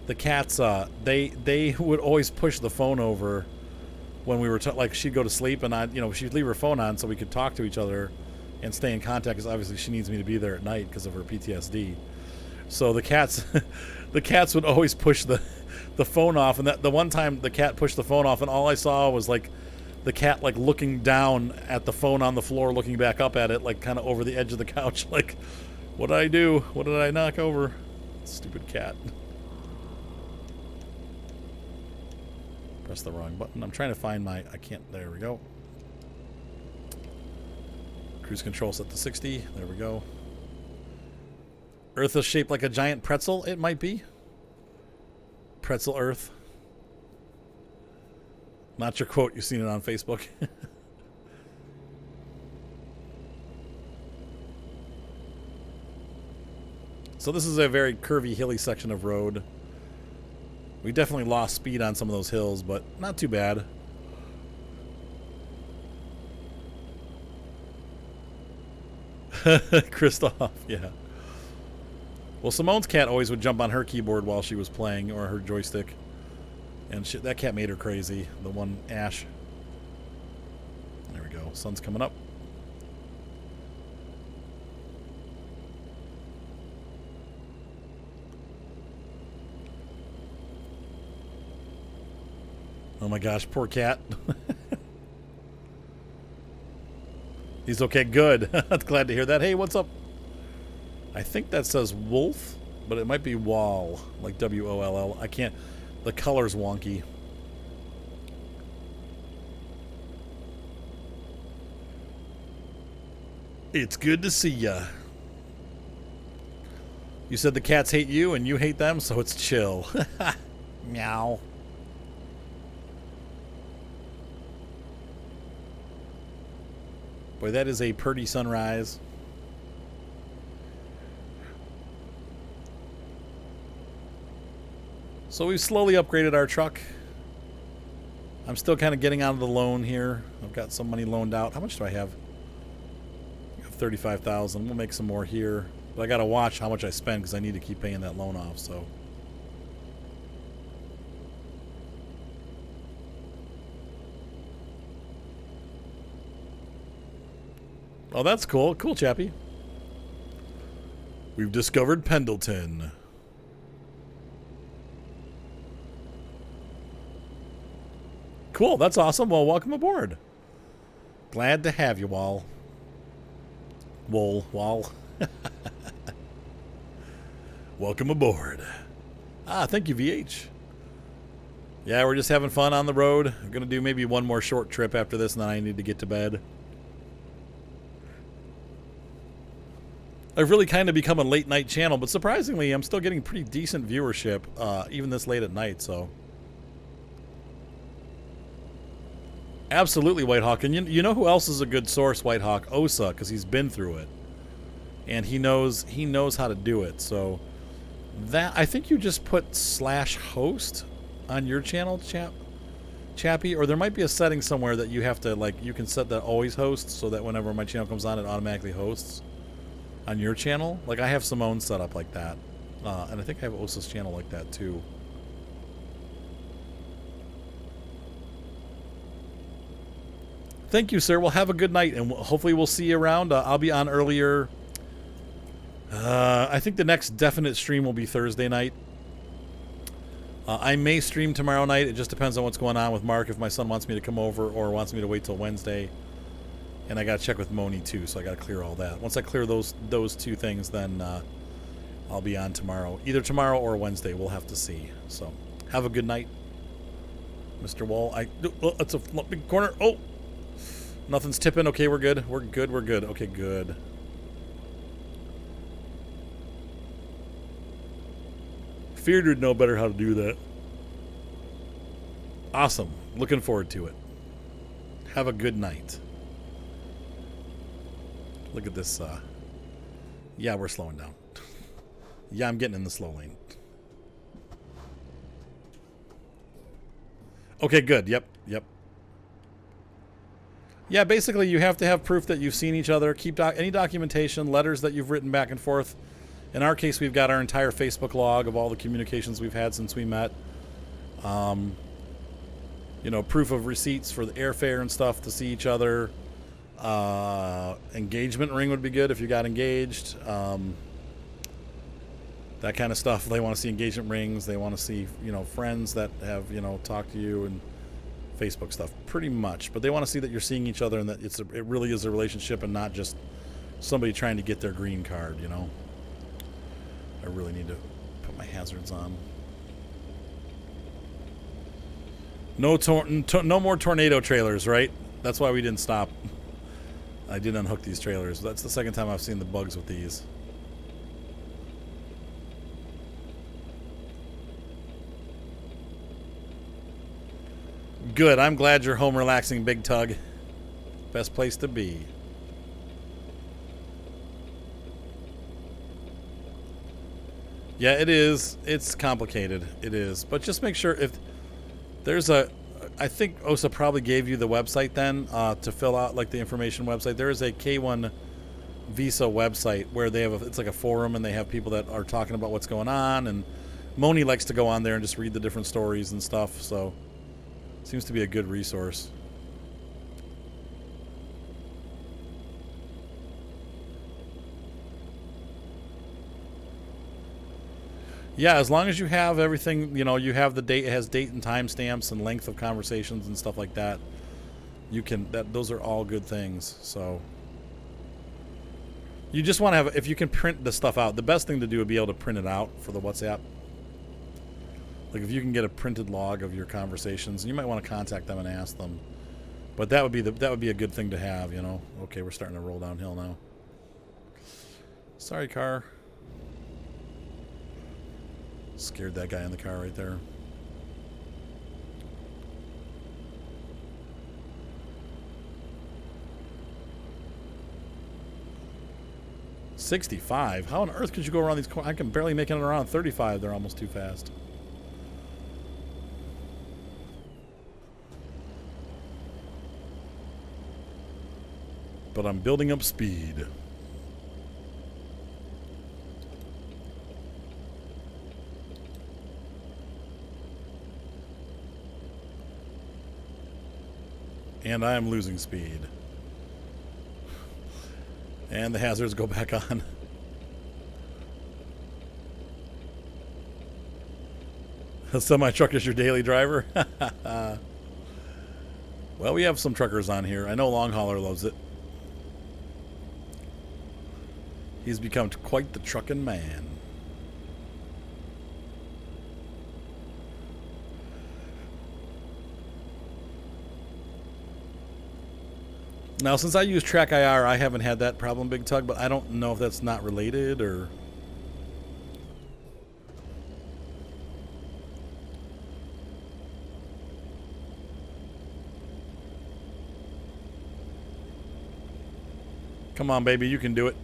the cats, they would always push the phone over when we were like, she'd go to sleep, and she'd leave her phone on so we could talk to each other and stay in contact, because obviously she needs me to be there at night because of her PTSD. So the cats would always push the phone off, and the one time the cat pushed the phone off, and all I saw was like the cat like looking down at the phone on the floor, looking back up at it, like kind of over the edge of the couch, like What did I do? What did I knock over? Stupid cat. Press the wrong button. I'm trying to find my... I can't... There we go. Cruise control set to 60. There we go. Earth is shaped like a giant pretzel. It might be. Pretzel Earth. Not your quote. You've seen it on Facebook. So this is a very curvy, hilly section of road. We definitely lost speed on some of those hills, but not too bad. Christoph, yeah. Well, Simone's cat always would jump on her keyboard while she was playing, or her joystick. And shit, that cat made her crazy. The one, Ash. There we go. Sun's coming up. Oh my gosh, poor cat. He's okay, good. Glad to hear that. Hey, what's up? I think that says wolf, but it might be wall, like W-O-L-L. I can't, the color's wonky. It's good to see ya. You said the cats hate you and you hate them, so it's chill. Meow. Boy, that is a pretty sunrise. So we've slowly upgraded our truck. I'm still kind of getting out of the loan here. I've got some money loaned out. How much do I have? I have 35,000. We'll make some more here. But I got to watch how much I spend because I need to keep paying that loan off, so. Oh, that's cool. Cool, Chappie. We've discovered Pendleton. Cool, that's awesome. Well, welcome aboard. Glad to have you all. Wall. Welcome aboard. Ah, thank you, VH. Yeah, we're just having fun on the road. I'm going to do maybe one more short trip after this, and then I need to get to bed. I've really kind of become a late night channel, but surprisingly, I'm still getting pretty decent viewership, even this late at night, so. Absolutely, Whitehawk. And you know who else is a good source, Whitehawk? Osa, because he's been through it. And he knows how to do it. So that, I think you just put /host on your channel, Chappie, or there might be a setting somewhere that you have to, like, you can set that always host so that whenever my channel comes on, it automatically hosts on your channel. Like, I have Simone set up like that. And I think I have Osa's channel like that, too. Thank you, sir. Well, have a good night, and hopefully we'll see you around. I'll be on earlier. I think the next definite stream will be Thursday night. I may stream tomorrow night. It just depends on what's going on with Mark, if my son wants me to come over or wants me to wait till Wednesday. And I got to check with Moni, too, so I got to clear all that. Once I clear those two things, then I'll be on tomorrow. Either tomorrow or Wednesday. We'll have to see. So, have a good night, Mr. Wall. Oh, that's a big corner. Oh! Nothing's tipping. Okay, we're good. We're good. We're good. Okay, good. Feared you'd know better how to do that. Awesome. Looking forward to it. Have a good night. Look at this. Yeah, we're slowing down. Yeah, I'm getting in the slow lane. Okay, good. Yep. Yeah, basically you have to have proof that you've seen each other. Keep any documentation, letters that you've written back and forth. In our case, we've got our entire Facebook log of all the communications we've had since we met. You know, proof of receipts for the airfare and stuff to see each other. Engagement ring would be good if you got engaged. That kind of stuff. They want to see engagement rings. They want to see, you know, friends that have, you know, talked to you and Facebook stuff, pretty much. But they want to see that you're seeing each other and that it really is a relationship and not just somebody trying to get their green card, you know. I really need to put my hazards on. No more tornado trailers, right? That's why we didn't stop. I did unhook these trailers. That's the second time I've seen the bugs with these. Good. I'm glad you're home relaxing, Big Tug. Best place to be. Yeah, it is. It's complicated. It is. But just make sure if there's a... I think OSA probably gave you the website then to fill out like the information website. There is a K1 Visa website where they have it's like a forum and they have people that are talking about what's going on, and Moni likes to go on there and just read the different stories and stuff, so it seems to be a good resource. Yeah, as long as you have everything, you know, you have the date, it has date and timestamps and length of conversations and stuff like that. You can, those are all good things. So you just want to have, if you can print the stuff out, the best thing to do would be able to print it out for the WhatsApp. Like if you can get a printed log of your conversations, you might want to contact them and ask them. But that would be a good thing to have, you know. Okay, we're starting to roll downhill now. Sorry, car. Scared that guy in the car right there. $65? How on earth could you go around these corners? I can barely make it around 35. They're almost too fast. But I'm building up speed. And I am losing speed. And the hazards go back on. A semi-truck is your daily driver? Well, we have some truckers on here. I know Long Hauler loves it. He's become quite the truckin' man. Now, since I use Track IR, I haven't had that problem, Big Tug, but I don't know if that's not related or... Come on, baby, you can do it.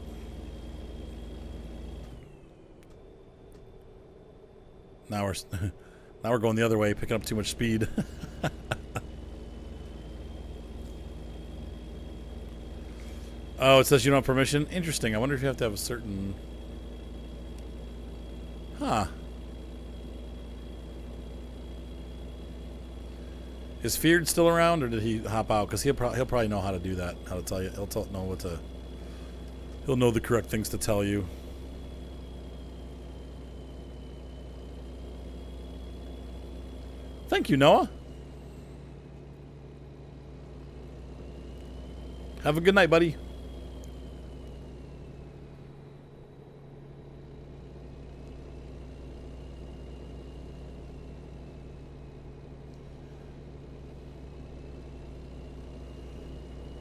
Now we're going the other way, picking up too much speed. Oh, it says you don't have permission? Interesting. I wonder if you have to have a certain... Huh. Is Feared still around, or did he hop out? Because he'll probably know how to do that. How to tell you. Know what to... He'll know the correct things to tell you. Thank you, Noah. Have a good night, buddy.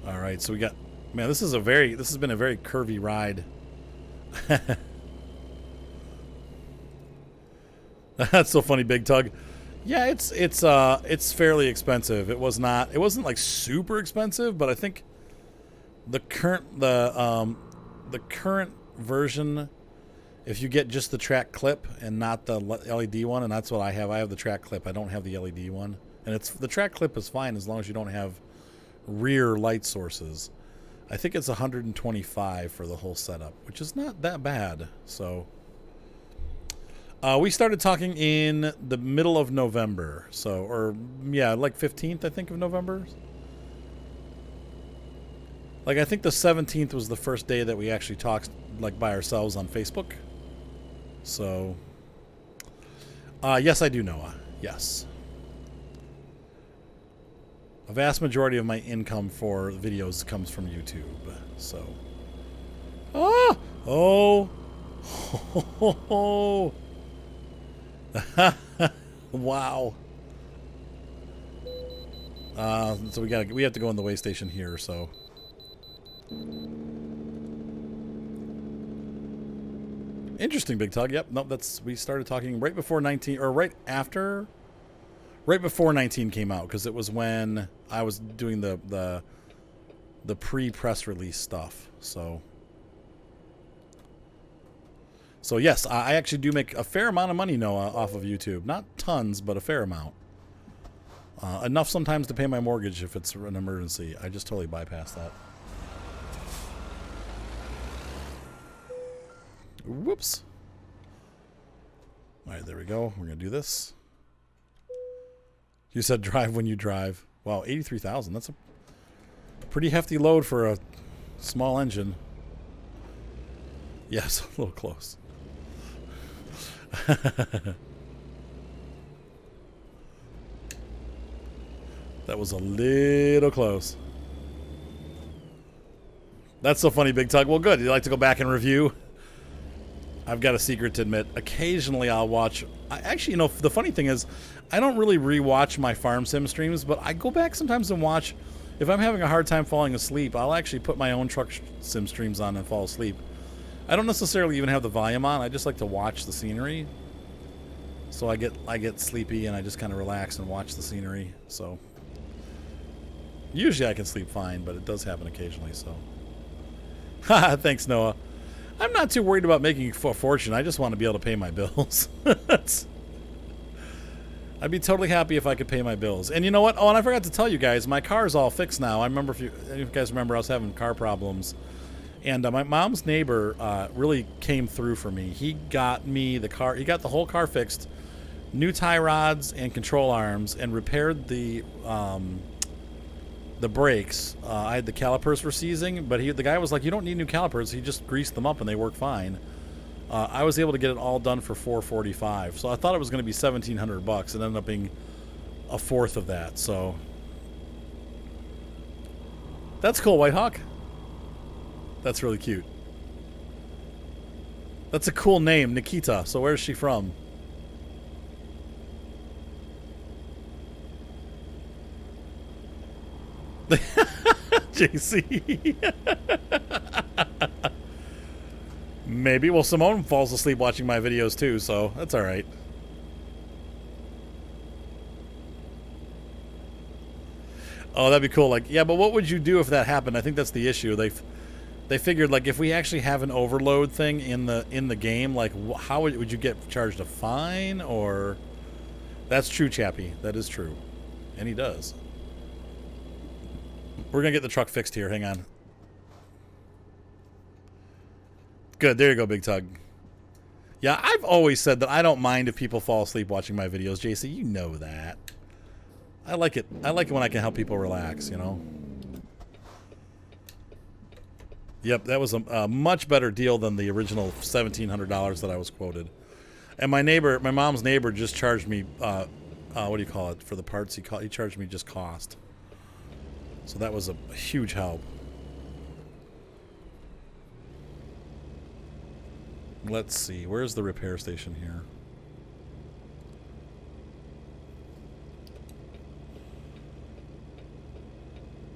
All right, so we got, man, this has been a very curvy ride. That's so funny, Big Tug. Yeah, it's fairly expensive. It wasn't like super expensive, but I think the current version, if you get just the track clip and not the LED one, and that's what I have. I have the track clip. I don't have the LED one, and the track clip is fine as long as you don't have rear light sources. I think it's $125 for the whole setup, which is not that bad. So we started talking in the middle of November, like 15th, I think, of November. Like, I think the 17th was the first day that we actually talked, like, by ourselves on Facebook. So yes, I do, Noah. Yes. A vast majority of my income for videos comes from YouTube. So, oh, Oh, wow. So we have to go in the way station here. So interesting, Big Tug. Yep. Nope. We started talking right before 19, or right after, right before 19 came out, because it was when I was doing the pre-press release stuff. So yes, I actually do make a fair amount of money, Noah, off of YouTube. Not tons, but a fair amount. Enough sometimes to pay my mortgage if it's an emergency. I just totally bypass that. Whoops. All right, there we go. We're going to do this. You said drive when you drive. Wow, 83,000. That's a pretty hefty load for a small engine. Yes, a little close. That was a little close. That's so funny, Big Tug. Well, good. You like to go back and review? I've got a secret to admit. Occasionally I'll watch... Actually, you know, the funny thing is, I don't really rewatch my farm sim streams, but I go back sometimes and watch... If I'm having a hard time falling asleep, I'll actually put my own truck sim streams on and fall asleep. I don't necessarily even have the volume on. I just like to watch the scenery. So I get sleepy and I just kind of relax and watch the scenery. So usually I can sleep fine, but it does happen occasionally. So thanks, Noah. I'm not too worried about making a fortune. I just want to be able to pay my bills. I'd be totally happy if I could pay my bills. And you know what? Oh, and I forgot to tell you guys, my car's all fixed now. I remember, if you guys remember, I was having car problems. And my mom's neighbor really came through for me. He got me the car. He got the whole car fixed, new tie rods and control arms, and repaired the brakes. I had the calipers were seizing, but the guy was like, "You don't need new calipers." He just greased them up and they work fine. I was able to get it all done for $445. So I thought it was going to be $1,700. It ended up being a fourth of that. So that's cool, White Hawk. That's really cute. That's a cool name, Nikita. So where's she from? JC. Maybe. Well, Simone falls asleep watching my videos too, so that's all right. Oh, that'd be cool. Like, yeah, but what would you do if that happened? I think that's the issue. They figured, like, if we actually have an overload thing in the game, like, how would you get charged a fine? Or that's true, Chappie. That is true, and he does. We're gonna get the truck fixed here. Hang on. Good. There you go, Big Tug. Yeah, I've always said that I don't mind if people fall asleep watching my videos. JC, you know that. I like it. I like it when I can help people relax, you know. Yep, that was a much better deal than the original $1,700 that I was quoted. And my mom's neighbor, just charged me, what do you call it, for the parts? He charged me just cost. So that was a huge help. Let's see, where's the repair station here?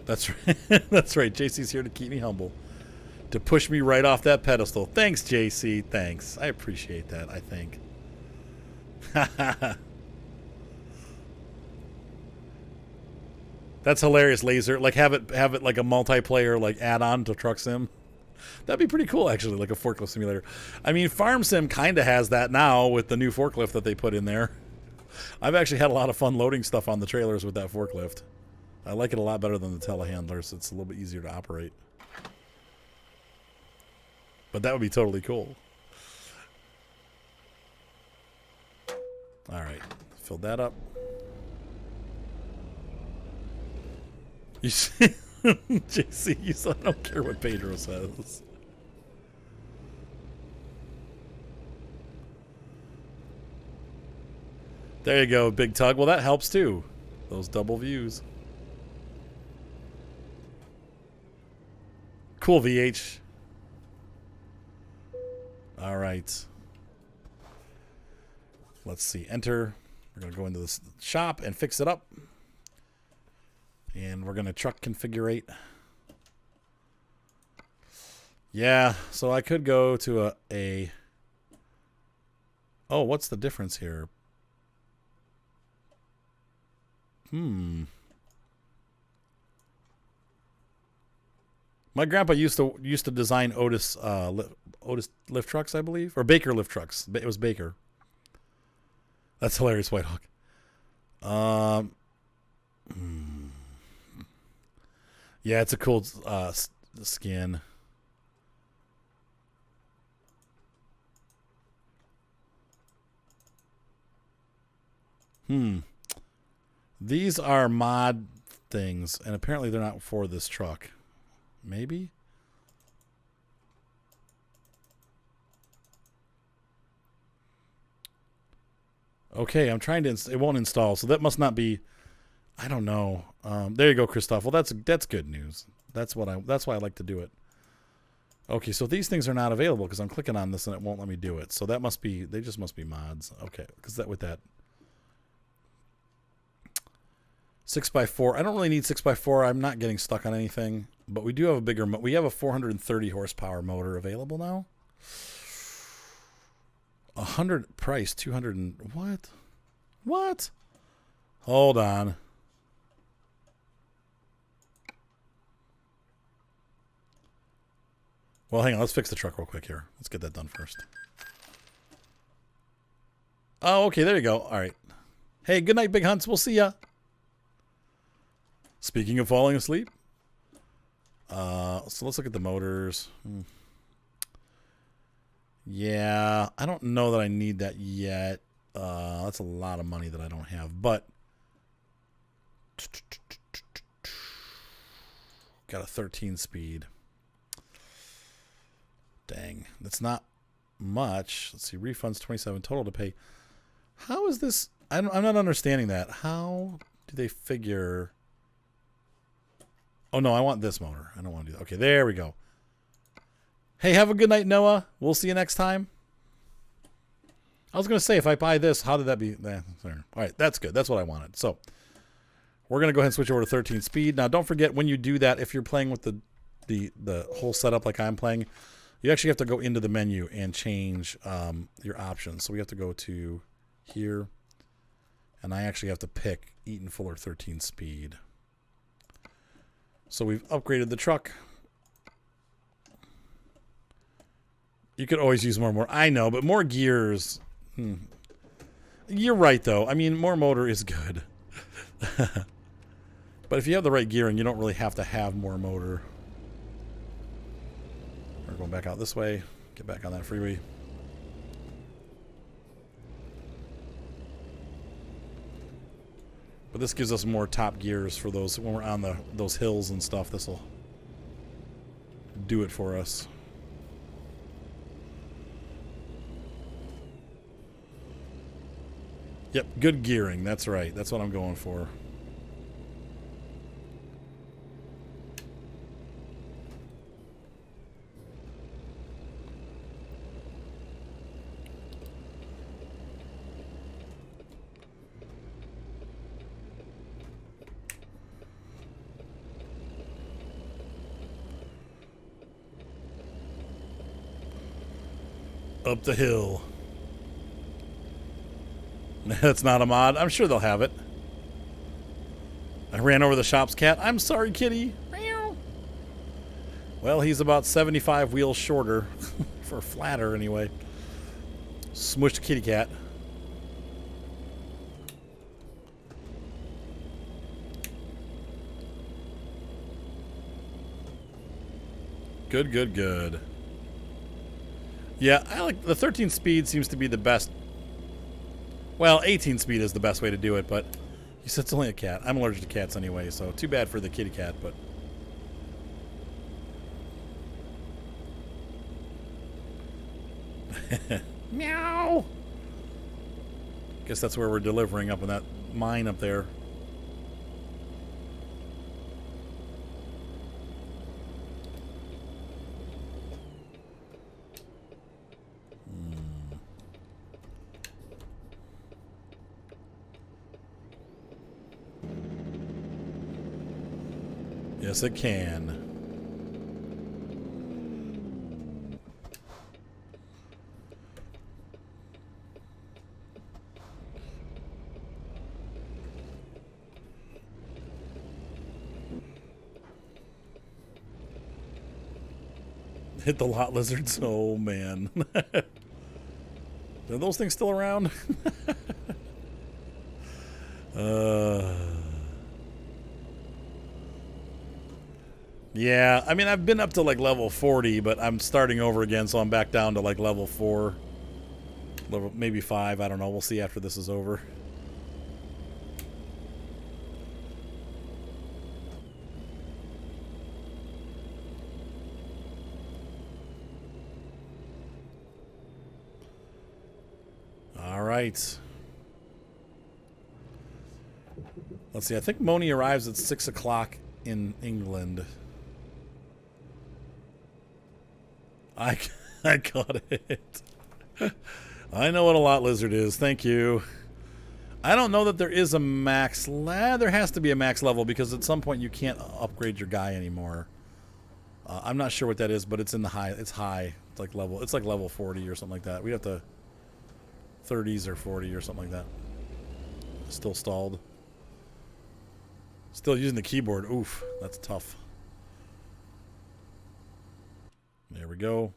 That's right. That's right. JC's here to keep me humble. To push me right off that pedestal. Thanks, JC. Thanks. I appreciate that, I think. That's hilarious, Laser. Like, have it like a multiplayer, like, add-on to Truck Sim. That'd be pretty cool, actually, like a forklift simulator. I mean, Farm Sim kind of has that now with the new forklift that they put in there. I've actually had a lot of fun loading stuff on the trailers with that forklift. I like it a lot better than the telehandlers. It's a little bit easier to operate. But that would be totally cool. All right. Filled that up. You see, JC, you said I don't care what Pedro says. There you go, Big Tug. Well, that helps too. Those double views. Cool, VH. All right. Let's see. Enter. We're going to go into this shop and fix it up. And we're going to truck configurate. Yeah, so I could go to a... Oh, what's the difference here? My grandpa used to design Otis lift trucks, I believe, or Baker lift trucks. It was Baker. That's hilarious, White Hawk. Yeah, it's a cool skin. These are mod things, and apparently they're not for this truck. Maybe? Okay, I'm trying to... it won't install, so that must not be... I don't know. There you go, Christoph. Well, that's good news. That's why I like to do it. Okay, so these things are not available because I'm clicking on this and it won't let me do it. So that must be... they just must be mods. Okay, because with that... 6x4. I don't really need 6x4. I'm not getting stuck on anything. But we do have a bigger... we have a 430 horsepower motor available now. 100 price, 200 and... what? What? Hold on. Well, hang on. Let's fix the truck real quick here. Let's get that done first. Oh, okay. There you go. All right. Hey, good night, Big Hunts. We'll see ya. Speaking of falling asleep. So let's look at the motors. Yeah, I don't know that I need that yet. That's a lot of money that I don't have, but got a 13 speed. Dang, that's not much. Let's see, refunds 27 total to pay. How is this? I'm not understanding that. How do they figure? Oh no, I want this motor. I don't want to do that. Okay, there we go. Hey, have a good night, Noah. We'll see you next time. I was going to say, if I buy this, how did that be? All right, that's good. That's what I wanted. So we're going to go ahead and switch over to 13 speed. Now, don't forget, when you do that, if you're playing with the whole setup like I'm playing, you actually have to go into the menu and change your options. So we have to go to here, and I actually have to pick Eaton Fuller 13 speed. So we've upgraded the truck. You could always use more. I know, but more gears. You're right, though. I mean, more motor is good. But if you have the right gearing, you don't really have to have more motor. We're going back out this way. Get back on that freeway. But this gives us more top gears for those when we're on those hills and stuff. This will do it for us. Yep, good gearing. That's right. That's what I'm going for. Up the hill. That's not a mod. I'm sure they'll have it. I ran over the shop's cat. I'm sorry, kitty. Well, he's about 75 wheels shorter. For flatter, anyway. Smushed kitty cat. Good, good, good. Yeah, I like the 13 speed seems to be the best. Well, 18 speed is the best way to do it, but you said it's only a cat. I'm allergic to cats anyway, so too bad for the kitty cat, but... Meow! Guess that's where we're delivering, up in that mine up there. Yes, it can. Hit the lot lizards. Oh, man. Are those things still around? Yeah, I mean, I've been up to like level 40, but I'm starting over again, so I'm back down to like level 4. Level, maybe 5, I don't know. We'll see after this is over. All right. Let's see. I think Moni arrives at 6 o'clock in England. I got it. I know what a lot lizard is. Thank you. I don't know that there is a max. There has to be a max level because at some point you can't upgrade your guy anymore. I'm not sure what that is, but it's in the high. It's high. It's like level. It's like level 40 or something like that. We have to 30s or 40 or something like that. Still stalled. Still using the keyboard. Oof, that's tough. There we go.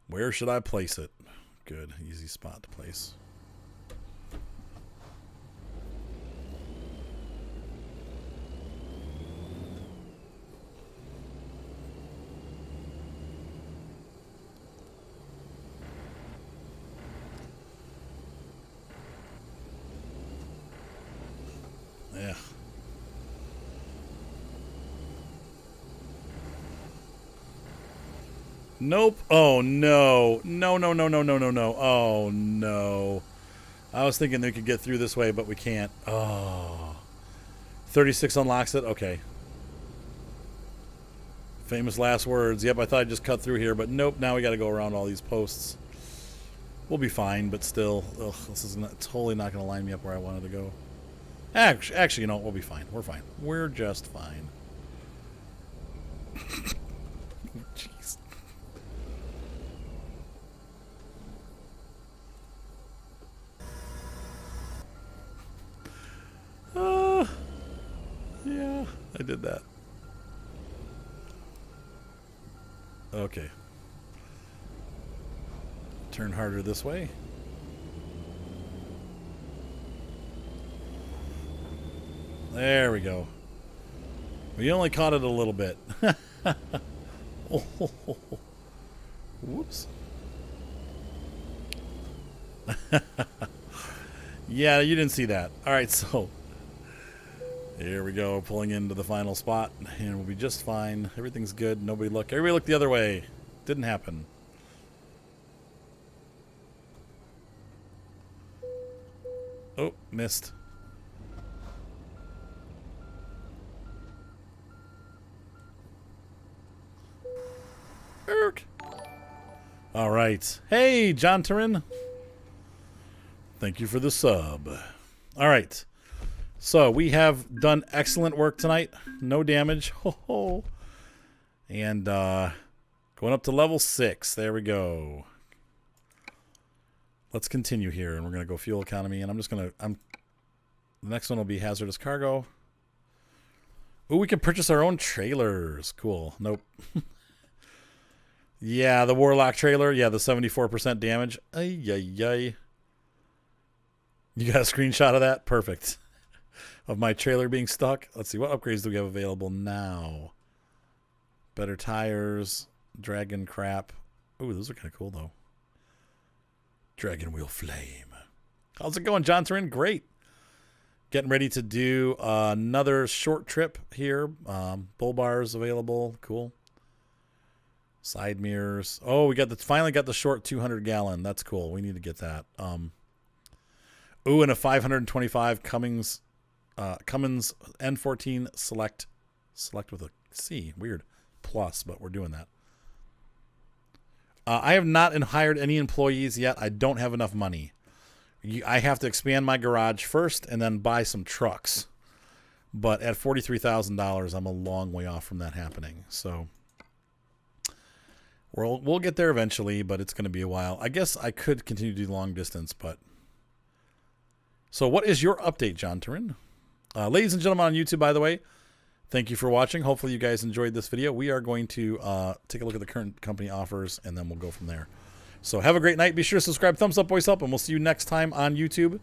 Where should I place it? Good, easy spot to place. Yeah. Nope. Oh, no. No, no, no, no, no, no, no. Oh, no. I was thinking they could get through this way, but we can't. Oh. 36 unlocks it? Okay. Famous last words. Yep, I thought I'd just cut through here, but nope. Now we got to go around all these posts. We'll be fine, but still. Ugh, this is totally not going to line me up where I wanted to go. Actually, you know what? We'll be fine. We're fine. We're just fine. Jeez. Yeah, I did that. Okay. Turn harder this way. There we go. We only caught it a little bit. Oh, whoops. Yeah, you didn't see that. All right, so here we go, pulling into the final spot, and we'll be just fine. Everything's good. Nobody look. Everybody look the other way. Didn't happen. Oh, missed. All right. Hey, John Turin. Thank you for the sub. All right. So we have done excellent work tonight. No damage. Ho ho. And going up to level 6. There we go. Let's continue here, and we're going to go fuel economy. And I'm just going to... The next one will be hazardous cargo. Ooh, we can purchase our own trailers. Cool. Nope. Yeah, the Warlock trailer. Yeah, the 74% damage. Ay, ay, ay. You got a screenshot of that? Perfect. Of my trailer being stuck. Let's see, what upgrades do we have available now? Better tires. Dragon crap. Ooh, those are kind of cool, though. Dragon wheel flame. How's it going, John Turin? Great. Getting ready to do another short trip here. Bull bars available. Cool. Side mirrors. Oh, we got finally got the short 200 gallon. That's cool. We need to get that. Ooh, and a 525 Cummins N14 select with a C. Weird. Plus, but we're doing that. I have not hired any employees yet. I don't have enough money. I have to expand my garage first and then buy some trucks. But at $43,000, I'm a long way off from that happening. So we'll get there eventually, but it's going to be a while. I guess I could continue to do long distance, but... So what is your update, John Turin? Ladies and gentlemen on YouTube, by the way, thank you for watching. Hopefully you guys enjoyed this video. We are going to take a look at the current company offers, and then we'll go from there. So have a great night. Be sure to subscribe, thumbs up, voice up, and we'll see you next time on YouTube.